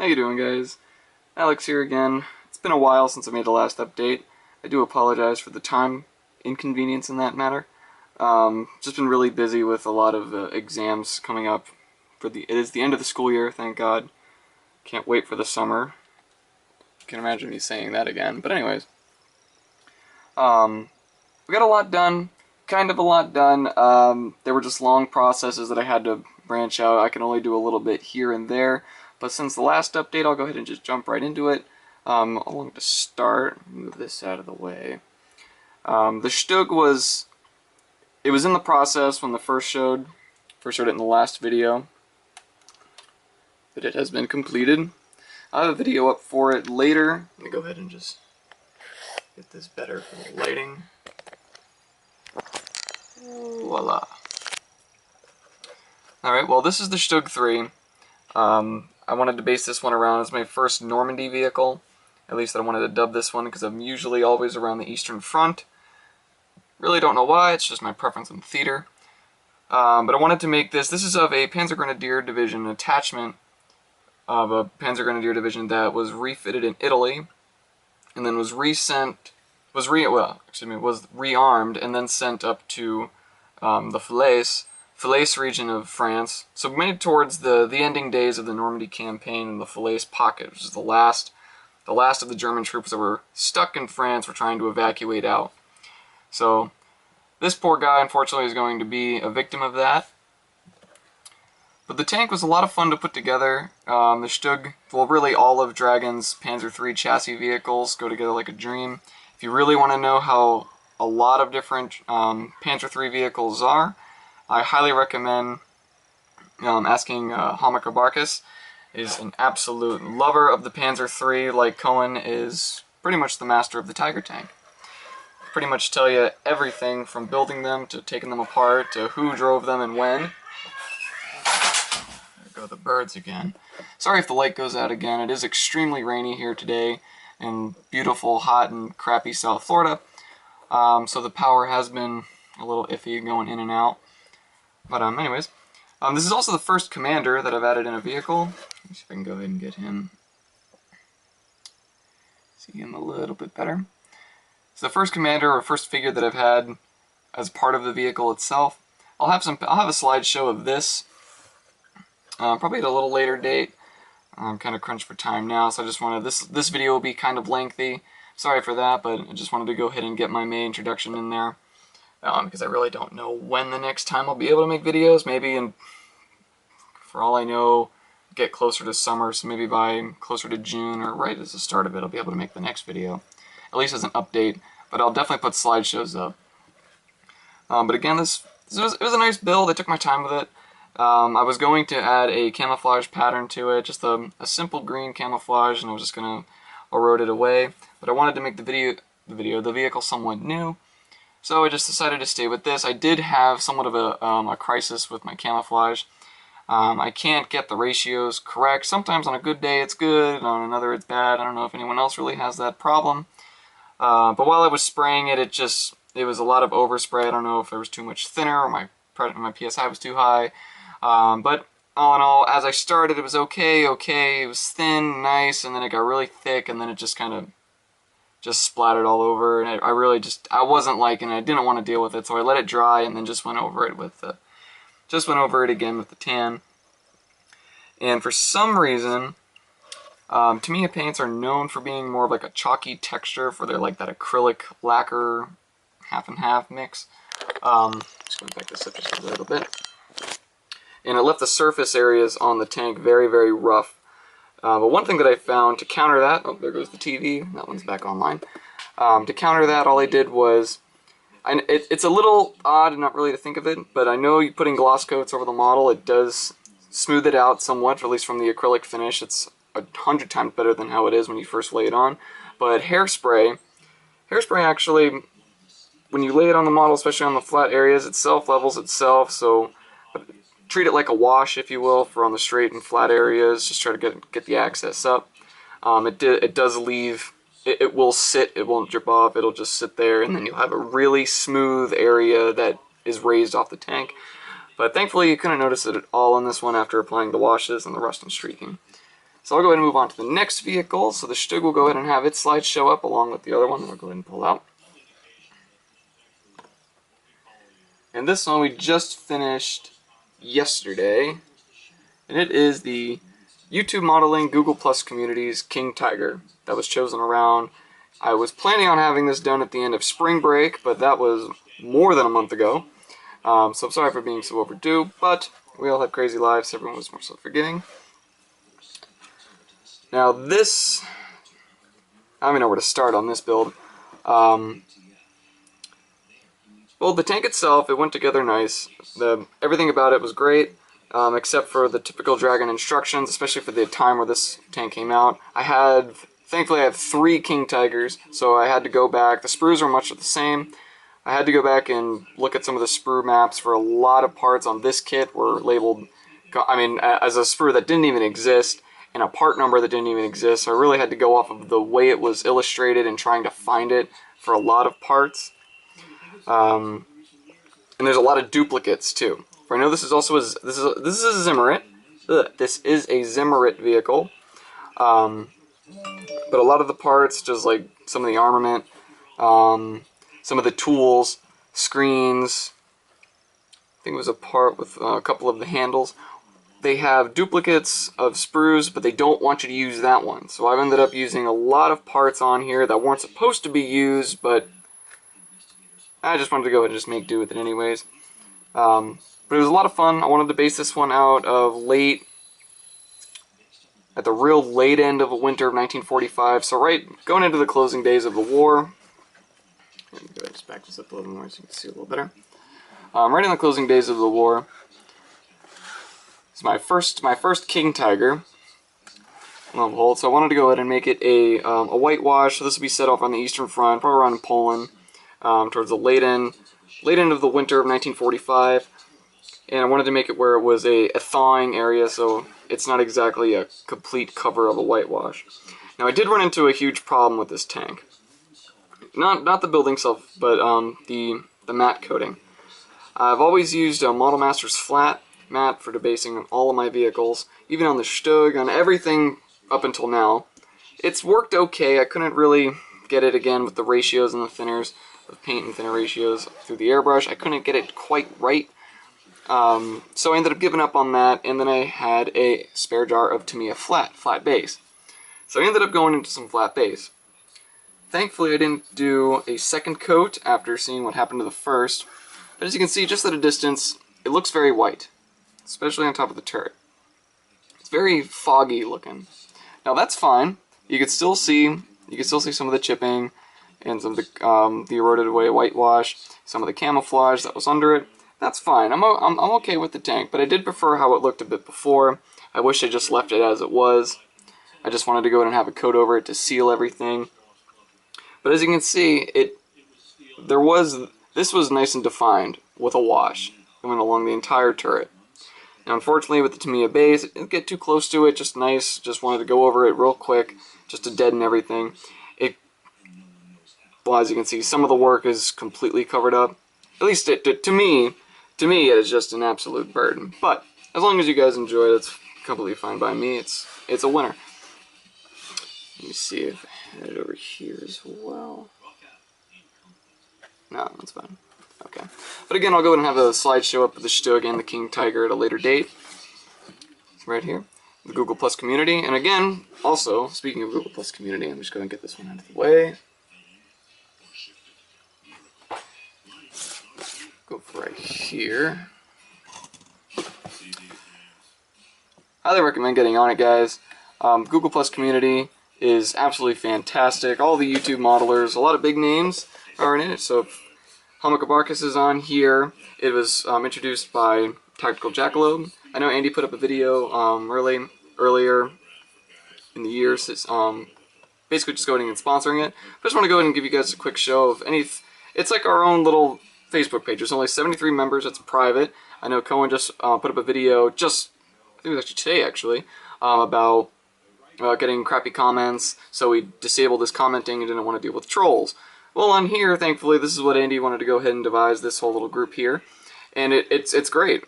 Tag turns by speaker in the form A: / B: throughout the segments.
A: How you doing, guys? Alex here again. It's been a while since I made the last update. I do apologize for the time inconvenience in that matter. Just been really busy with a lot of exams coming up. It is the end of the school year, thank God. Can't wait for the summer. Can imagine me saying that again. But anyways, we got a lot done. Kind of a lot done. There were just long processes that I had to branch out. I can only do a little bit here and there. But since the last update, I'll go ahead and just jump right into it. Along to start, move this out of the way. The Stug was, it was in the process when the first showed it in the last video, but it has been completed. I have a video up for it later. Let me go ahead and just get this better for the lighting. Voila. Alright, well this is the Stug 3. I wanted to base this one around as my first Normandy vehicle. At least I wanted to dub this one because I'm usually always around the Eastern Front. Really don't know why, it's just my preference in theater. But I wanted to make this. This is of a Panzer Grenadier Division attachment of a Panzer Grenadier Division that was refitted in Italy and then was rearmed and then sent up to the Falaise region of France. So made towards the ending days of the Normandy campaign in the Falaise pocket, which is the last of the German troops that were stuck in France were trying to evacuate out. So this poor guy, unfortunately, is going to be a victim of that. But the tank was a lot of fun to put together. The Stug, well, really all of Dragon's Panzer III chassis vehicles go together like a dream. If you really want to know how a lot of different Panzer III vehicles are, I highly recommend asking Hamaka Barkas. Is an absolute lover of the Panzer III, like Cohen is pretty much the master of the Tiger tank. Pretty much tell you everything from building them to taking them apart to who drove them and when. There go the birds again. Sorry if the light goes out again. It is extremely rainy here today in beautiful, hot, and crappy South Florida. So the power has been a little iffy going in and out. But anyways, this is also the first commander that I've added in a vehicle. Let me see if I can go ahead and get him. See him a little bit better. It's the first commander or first figure that I've had as part of the vehicle itself. I'll have a slideshow of this, probably at a little later date. I'm kind of crunched for time now, so I just wanted this video will be kind of lengthy. Sorry for that, but I just wanted to go ahead and get my main introduction in there. Because I really don't know when the next time I'll be able to make videos. Maybe for all I know, get closer to summer, so maybe by closer to June or right as the start of it, I'll be able to make the next video. At least as an update, but I'll definitely put slideshows up. But again, it was a nice build. I took my time with it. I was going to add a camouflage pattern to it, just a simple green camouflage, and I was just going to erode it away. But I wanted to make the vehicle somewhat new. So I just decided to stay with this. I did have somewhat of a crisis with my camouflage. I can't get the ratios correct. Sometimes on a good day it's good, and on another it's bad. I don't know if anyone else really has that problem. But while I was spraying it, it was a lot of overspray. I don't know if there was too much thinner or my PSI was too high. But all in all, as I started, it was okay. It was thin, nice, and then it got really thick, and then it just kind of splattered all over, and I wasn't liking it. I didn't want to deal with it, so I let it dry and then just went over it again with the tan. And for some reason, Tamiya paints are known for being more of like a chalky texture for their like that acrylic lacquer half and half mix. Just going to back this up just a little bit. And it left the surface areas on the tank very, very rough. But one thing that I found to counter that, oh, there goes the TV, that one's back online. To counter that, all I did was, it's a little odd not really to think of it, but I know putting gloss coats over the model, it does smooth it out somewhat, at least from the acrylic finish. It's 100 times better than how it is when you first lay it on. But hairspray actually, when you lay it on the model, especially on the flat areas, it self-levels itself, so treat it like a wash, if you will, for on the straight and flat areas. Just try to get the access up. It does leave. It will sit. It won't drip off. It'll just sit there, and then you'll have a really smooth area that is raised off the tank. But thankfully, you couldn't notice it at all on this one after applying the washes and the rust and streaking. So I'll go ahead and move on to the next vehicle. So the Stug will go ahead and have its slide show up along with the other one that I'll go ahead and pull out. And this one we just finished yesterday, and it is the YouTube Modeling Google Plus Community's King Tiger that was chosen around. I was planning on having this done at the end of spring break, but that was more than a month ago. So I'm sorry for being so overdue, but we all have crazy lives, so everyone was more so forgiving. Now this, I don't even know where to start on this build. Well, the tank itself, it went together nice. Everything about it was great, except for the typical Dragon instructions, especially for the time where this tank came out. Thankfully I have 3 King Tigers, so I had to go back. The sprues are much the same. I had to go back and look at some of the sprue maps for a lot of parts on this kit were labeled, as a sprue that didn't even exist, and a part number that didn't even exist, so I really had to go off of the way it was illustrated and trying to find it for a lot of parts. And there's a lot of duplicates too. For I know this is also this is a Zimmerit. This is a Zimmerit vehicle. But a lot of the parts, just like some of the armament, some of the tools, screens, I think it was a part with a couple of the handles. They have duplicates of sprues, but they don't want you to use that one. So I've ended up using a lot of parts on here that weren't supposed to be used, but I just wanted to go ahead and just make do with it anyways. But it was a lot of fun. I wanted to base this one out of at the real late end of a winter of 1945. So right going into the closing days of the war. Let me go ahead and just back this up a little more so you can see a little better. Right in the closing days of the war. It's my first King Tiger. So I wanted to go ahead and make it a whitewash. So this will be set off on the Eastern Front, probably around Poland, towards the late end of the winter of 1945. And I wanted to make it where it was a thawing area, so it's not exactly a complete cover of a whitewash. Now I did run into a huge problem with this tank. Not the building itself, but the matte coating. I've always used a Model Masters flat matte for debasing on all of my vehicles, even on the Stug, on everything up until now. It's worked okay. I couldn't really get it again with the ratios and the thinners, the paint and thinner ratios through the airbrush. I couldn't get it quite right. So I ended up giving up on that, and then I had a spare jar of Tamiya flat base. So I ended up going into some flat base. Thankfully I didn't do a second coat after seeing what happened to the first, but as you can see just at a distance, it looks very white, especially on top of the turret. It's very foggy looking. Now that's fine. You can still see some of the chipping and some of the eroded away whitewash, some of the camouflage that was under it. That's fine. I'm okay with the tank, but I did prefer how it looked a bit before. I wish I just left it as it was. I just wanted to go ahead and have a coat over it to seal everything. But as you can see, this was nice and defined with a wash. It went along the entire turret. Now unfortunately with the Tamiya base, it didn't get too close to it, just nice, just wanted to go over it real quick, just to deaden everything. Well, as you can see, some of the work is completely covered up. At least to me, it is just an absolute burden. But as long as you guys enjoy it, it's completely fine by me. It's a winner. Let me see if I had it over here as well. No, that's fine. Okay. But again, I'll go ahead and have a slideshow up with the Stug and the King Tiger at a later date. It's right here. The Google Plus community. And again, also, speaking of Google Plus community, I'm just going to get this one out of the way. Go for right here. Highly recommend getting on it, guys. Google Plus community is absolutely fantastic. All the YouTube modelers, a lot of big names are in it. So Hamakabarkus is on here. It was introduced by Tactical Jackalope. I know Andy put up a video earlier in the year, basically just going and sponsoring it. But I just want to go ahead and give you guys a quick show of it's like our own little Facebook page. There's only 73 members. It's private. I know Cohen just put up a video I think it was actually today, about getting crappy comments. So we disabled this commenting and didn't want to deal with trolls. Well, on here, thankfully, this is what Andy wanted to go ahead and devise this whole little group here. And it's great.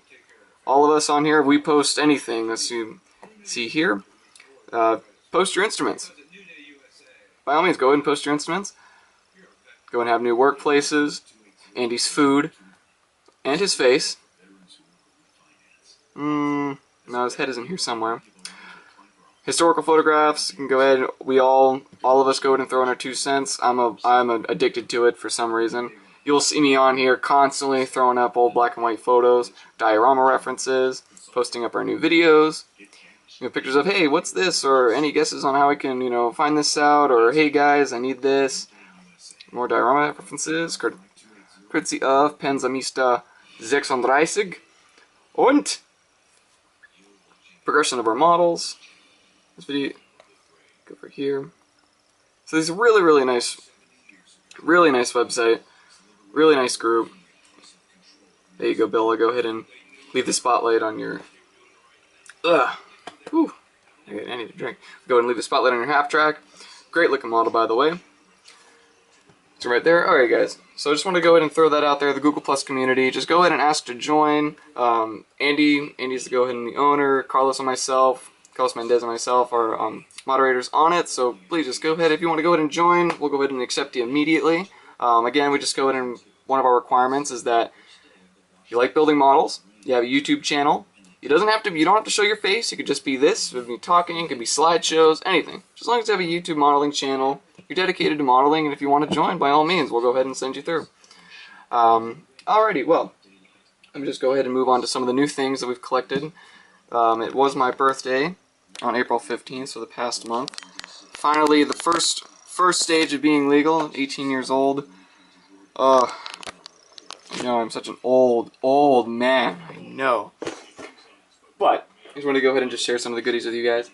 A: All of us on here, we post anything that you see here. Post your instruments. By all means, go ahead and post your instruments. Go and have new workplaces. Andy's food. And his face. No, his head isn't here somewhere. Historical photographs. You can go ahead. All of us go ahead and throw in our 2 cents. I'm addicted to it for some reason. You'll see me on here constantly throwing up old black and white photos, diorama references, posting up our new videos. Pictures of, hey, what's this? Or any guesses on how I can, find this out? Or, hey guys, I need this. More diorama references. Courtesy of Pensamista 36. Und progression of our models. This video, go over here. So these are really nice website, really nice group. There you go, Bella. Go ahead and leave the spotlight on your. Whew. I need a drink. Go ahead and leave the spotlight on your half track. Great looking model, by the way. So right there. Alright, guys. So I just want to go ahead and throw that out there. The Google Plus community. Just go ahead and ask to join. Andy's to go ahead and the owner. Carlos Mendez and myself are moderators on it. So please just go ahead. If you want to go ahead and join, we'll go ahead and accept you immediately. Again, we just go ahead and one of our requirements is that you like building models. You have a YouTube channel. You don't have to show your face. You could just be this. It could be talking. It could be slideshows. Anything. Just as long as you have a YouTube modeling channel, you're dedicated to modeling, and if you want to join, by all means, we'll go ahead and send you through. Alrighty, well, let me just go ahead and move on to some of the new things that we've collected. It was my birthday on April 15th, so the past month. Finally, the first stage of being legal, 18 years old. I know I'm such an old man. I know. But I just want to go ahead and just share some of the goodies with you guys.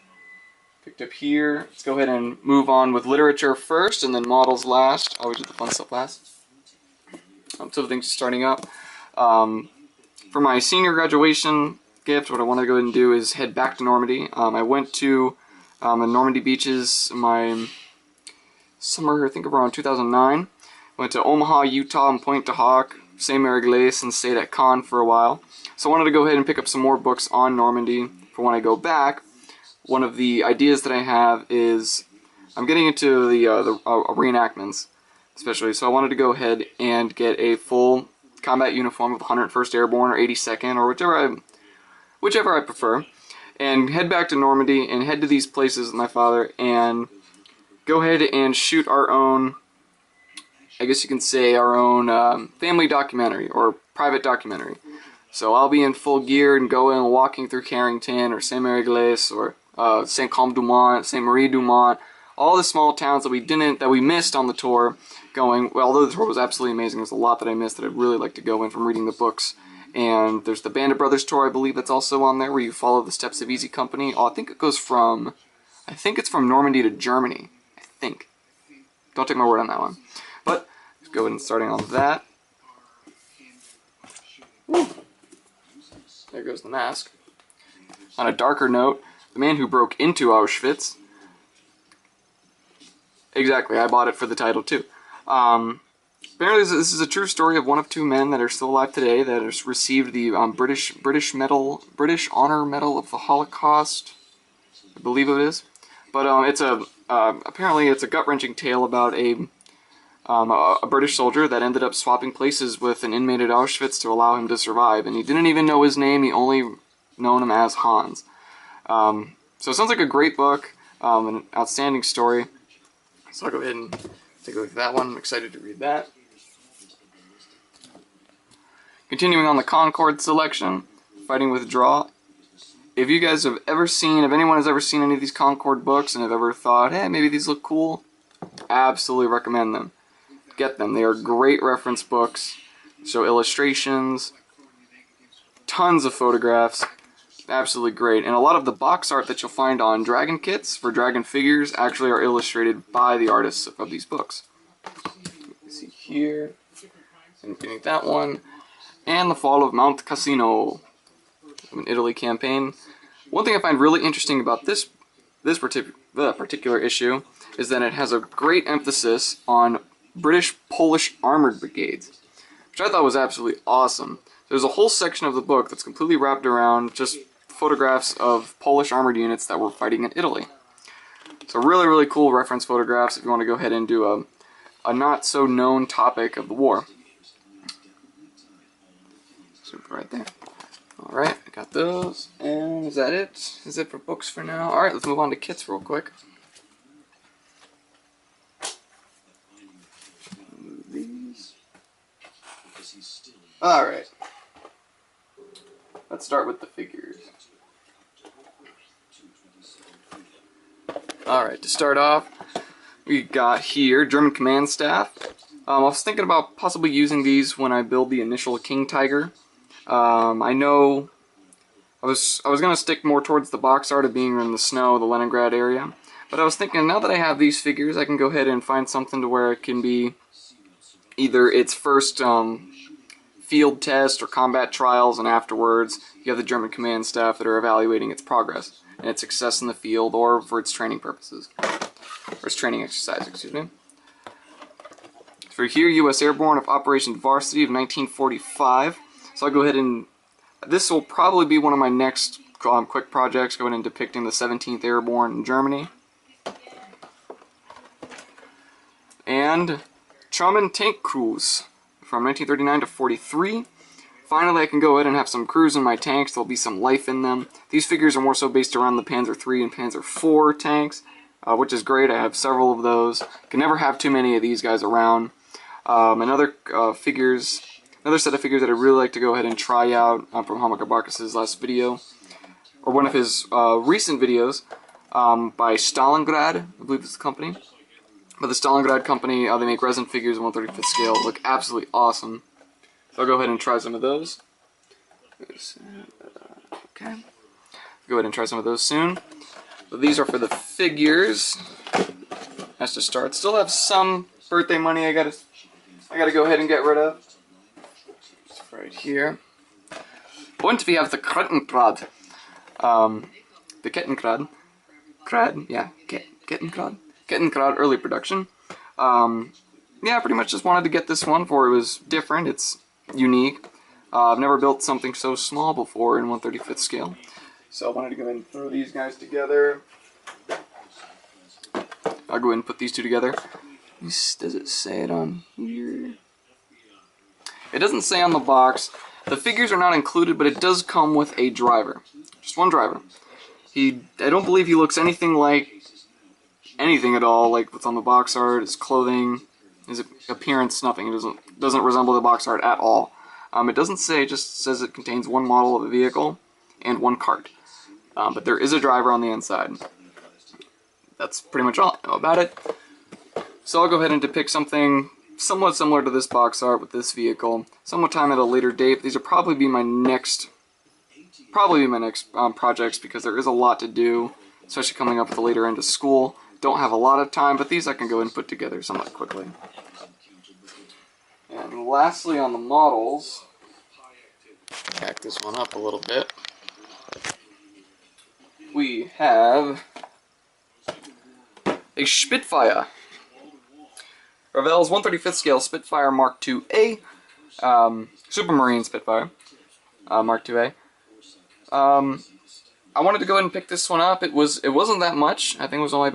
A: Picked up here. Let's go ahead and move on with literature first, and then models last. Always do the fun stuff last. So things are starting up. For my senior graduation gift, what I want to go ahead and do is head back to Normandy. I went to the Normandy beaches my summer, I think around 2009. Went to Omaha, Utah, and Pointe du Hoc, St. Mary Glace, and stayed at Caen for a while. So I wanted to go ahead and pick up some more books on Normandy for when I go back. One of the ideas that I have is I'm getting into the reenactments, especially. So I wanted to go ahead and get a full combat uniform with 101st Airborne or 82nd or whichever I prefer, and head back to Normandy and head to these places with my father and go ahead and shoot our own, I guess you can say, our own family documentary or private documentary. So I'll be in full gear and going walking through Carrington or St. Mary Glace or St. Côme du Mont, St. Marie du Mont, all the small towns that we missed on the tour. Although the tour was absolutely amazing, there's a lot that I missed that I'd really like to go in from reading the books. And there's the Band of Brothers tour, I believe, that's also on there, where you follow the steps of Easy Company. Oh, I think it's from Normandy to Germany. I think. Don't take my word on that one. But let's go ahead and starting on that. Woo. There goes the mask. On a darker note, the man who broke into Auschwitz. Exactly, I bought it for the title too. Apparently this is a true story of one of 2 men that are still alive today that has received the British Honor Medal of the Holocaust. I believe it is. But apparently it's a gut-wrenching tale about a British soldier that ended up swapping places with an inmate at Auschwitz to allow him to survive, and he didn't even know his name. He only known him as Hans. So it sounds like a great book, an outstanding story. So I'll go ahead and take a look at that one. I'm excited to read that. Continuing on the Concord selection, Fighting Withdrawal. If you guys have ever seen, if anyone has ever seen any of these Concord books and have ever thought, hey, maybe these look cool, absolutely recommend them. Get them. They are great reference books. Show illustrations, tons of photographs. Absolutely great. And a lot of the box art that you'll find on Dragon kits for Dragon figures actually are illustrated by the artists of these books. You can see here, and getting that one, and The Fall of Mount Cassino, an Italy campaign. One thing I find really interesting about this particular issue is that it has a great emphasis on British Polish armored brigades, which I thought was absolutely awesome. There's a whole section of the book that's completely wrapped around just photographs of Polish armored units that were fighting in Italy. So really, really cool reference photographs if you want to go ahead and do a not so known topic of the war. Super right there. Alright, I got those. And is that it? Is it for books for now? Alright, let's move on to kits real quick. Move these. Alright. Let's start with the figures. Alright, to start off, we got here German command staff. I was thinking about possibly using these when I build the initial King Tiger. I know I was going to stick more towards the box art of being in the snow, the Leningrad area. But I was thinking, now that I have these figures, I can go ahead and find something to where it can be either its first field test or combat trials, and afterwards you have the German command staff that are evaluating its progress and its success in the field, or for its training purposes. Or its training exercise, excuse me. For here, U.S. Airborne of Operation Varsity of 1945. So I'll go ahead and... This will probably be one of my next quick projects, going in depicting the 17th Airborne in Germany. And Charman Tank Crews from 1939 to 43. Finally, I can go ahead and have some crews in my tanks. There'll be some life in them. These figures are more so based around the Panzer III and Panzer IV tanks, which is great. I have several of those. Can never have too many of these guys around. Another set of figures that I'd really like to go ahead and try out from Hamaka Barkas' last video, or one of his recent videos, by Stalingrad, I believe it's the company. But the Stalingrad company, they make resin figures in 1/35 scale, look absolutely awesome. So I'll go ahead and try some of those. Okay. Go ahead and try some of those soon. But these are for the figures. That's to start. Still have some birthday money I gotta go ahead and get rid of. It's right here. Und we have the Kettenkrad. The Kettenkrad. Kettenkrad early production. Yeah, pretty much just wanted to get this one for it was different. It's unique. I've never built something so small before in 1/35 scale. So I wanted to go ahead and throw these guys together. I'll go ahead and put these two together. Does it say it on here? It doesn't say on the box. The figures are not included, but it does come with a driver. Just one driver. I don't believe he looks anything like anything at all, like what's on the box art, his clothing, his appearance, nothing. It doesn't resemble the box art at all. It doesn't say, it just says it contains one model of a vehicle and one cart. But there is a driver on the inside. That's pretty much all I know about it. So I'll go ahead and depict something somewhat similar to this box art with this vehicle, sometime at a later date. These will probably be my next projects, because there is a lot to do, especially coming up at the later end of school. Don't have a lot of time, but these I can go and put together somewhat quickly. And lastly, on the models, back this one up a little bit, we have a Spitfire. Ravel's 1/35 scale Spitfire Mark IIA, Supermarine Spitfire, Mark IIA. I wanted to go ahead and pick this one up. It wasn't that much. I think it was only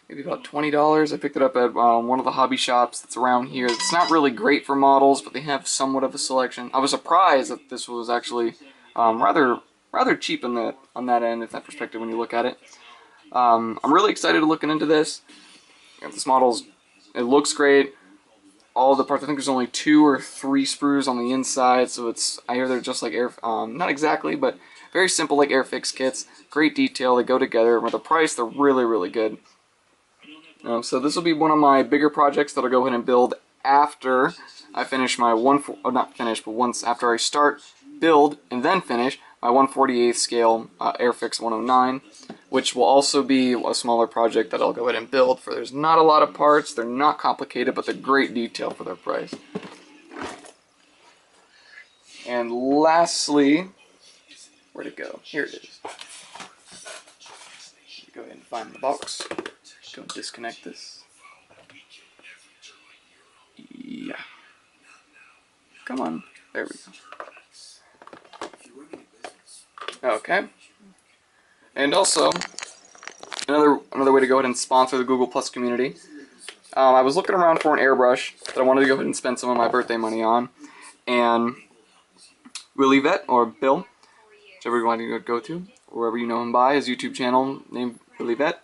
A: maybe about $20. I picked it up at one of the hobby shops that's around here. It's not really great for models, but they have somewhat of a selection. I was surprised that this was actually rather cheap on that end, in that perspective, when you look at it. I'm really excited to looking into this. This model's, it looks great. All the parts, I think there's only 2 or 3 sprues on the inside, so I hear they're just like not exactly, but very simple, like Airfix kits. Great detail, they go together. With the price, they're really, really good. So this will be one of my bigger projects that I'll go ahead and build after I finish my once after I start, build, and then finish my 1/48 scale Airfix 109, which will also be a smaller project that I'll go ahead and build. There's not a lot of parts, they're not complicated, but they're great detail for their price. And lastly, where'd it go? Here it is. Go ahead and find the box. Go and disconnect this. Yeah. Come on. There we go. Okay. And also, Another way to go ahead and sponsor the Google Plus community. I was looking around for an airbrush that I wanted to go ahead and spend some of my birthday money on, and Willie Vet, or Bill, whichever you want to go to, wherever you know him by, his YouTube channel named Willie Vet,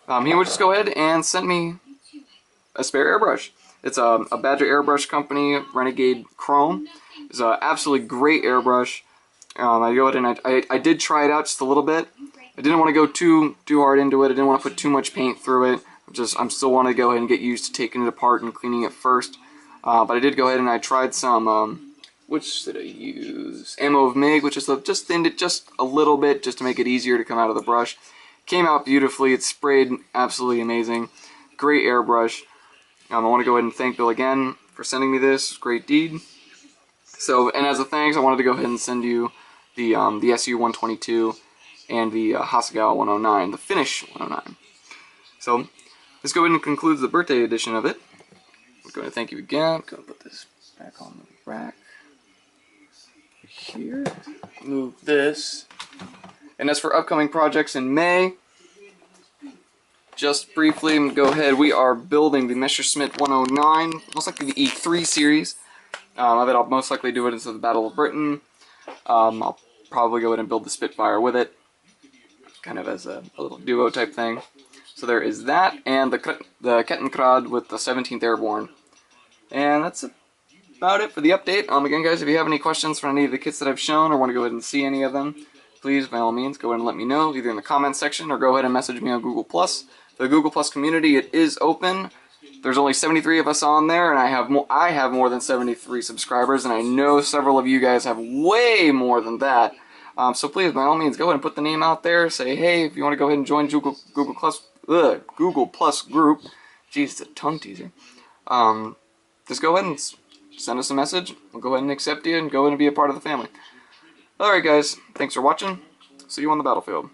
A: he would just go ahead and send me a spare airbrush. It's a Badger Airbrush Company Renegade Chrome. It's an absolutely great airbrush. I go ahead and I did try it out just a little bit. I didn't want to go too hard into it. I didn't want to put too much paint through it. I'm still wanting to go ahead and get used to taking it apart and cleaning it first. But I did go ahead and I tried some, which did I use? Ammo of MIG, which is just thinned it just a little bit just to make it easier to come out of the brush. Came out beautifully. It sprayed absolutely amazing. Great airbrush. I want to go ahead and thank Bill again for sending me this great deed. So, and as a thanks, I wanted to go ahead and send you the SU-122 and the Hasegawa 109, the Finnish 109. So, this go ahead and concludes the birthday edition of it. I'm going to thank you again. I'm going to put this back on the rack here. Move this. And as for upcoming projects in May, just briefly, I'm going to go ahead. We are building the Messerschmitt 109, most likely the E3 series. I'll most likely do it as the Battle of Britain. I'll probably go ahead and build the Spitfire with it, kind of as a little duo type thing. So there is that, and the Kettenkrad with the 17th Airborne. And that's about it for the update. Again, guys, if you have any questions for any of the kits that I've shown or want to go ahead and see any of them, please, by all means, go ahead and let me know, either in the comments section or go ahead and message me on Google+. The Google Plus community, it is open. There's only 73 of us on there, and I have more than 73 subscribers, and I know several of you guys have way more than that. So please, by all means, go ahead and put the name out there. Say, hey, if you want to go ahead and join Google Plus group. Jeez, it's a tongue teaser. Just go ahead and send us a message. We'll go ahead and accept you and go ahead and be a part of the family. Alright, guys. Thanks for watching. See you on the battlefield.